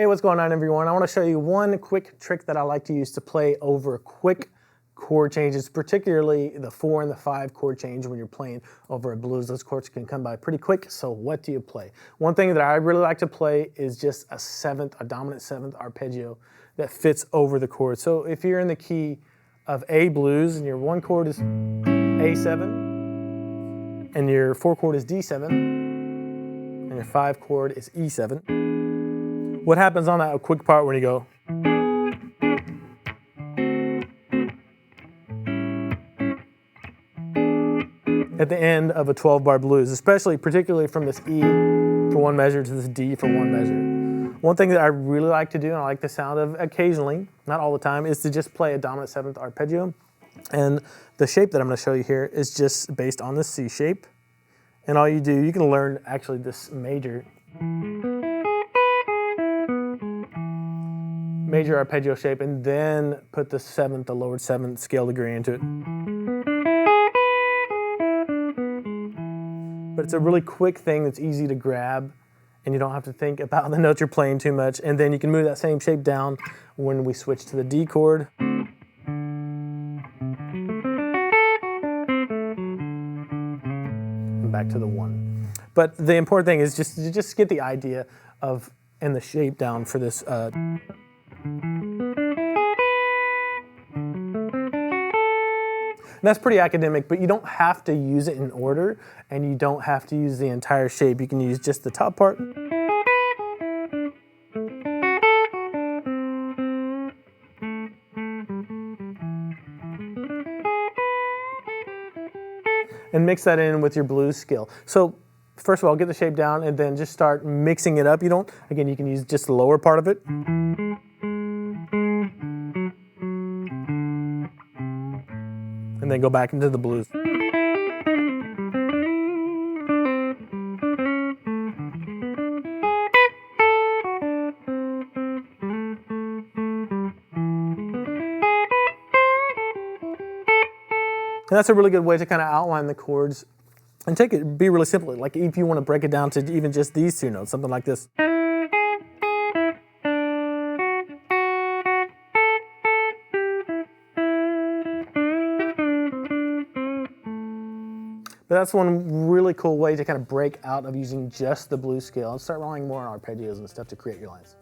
Hey, what's going on, everyone? I want to show you one quick trick that I like to use to play over quick chord changes, particularly the 4 and the 5 chord change when you're playing over a blues. Those chords can come by pretty quick, so what do you play? One thing that I really like to play is just a dominant 7th arpeggio that fits over the chord. So if you're in the key of A blues and your 1 chord is A7 and your 4 chord is D7 and your 5 chord is E7, what happens on that quick part when you go? At the end of a 12-bar blues, particularly from this E for 1 measure to this D for 1 measure. One thing that I really like to do, and I like the sound of occasionally, not all the time, is to just play a dominant 7th arpeggio. And the shape that I'm going to show you here is just based on the C shape. And all you do, you can learn actually this major arpeggio shape and then put the 7th, the lowered 7th scale degree into it. But it's a really quick thing that's easy to grab and you don't have to think about the notes you're playing too much. And then you can move that same shape down when we switch to the D chord. And back to the 1. But the important thing is just get the idea of and the shape down for this. And that's pretty academic, but you don't have to use it in order, and you don't have to use the entire shape. You can use just the top part. And mix that in with your blues skill. So first of all, get the shape down and then just start mixing it up. Again, you can use just the lower part of it. And then go back into the blues. And that's a really good way to kind of outline the chords and be really simple. Like if you want to break it down to even just these 2 notes, something like this. But that's one really cool way to kind of break out of using just the blues scale and start relying more on arpeggios and stuff to create your lines.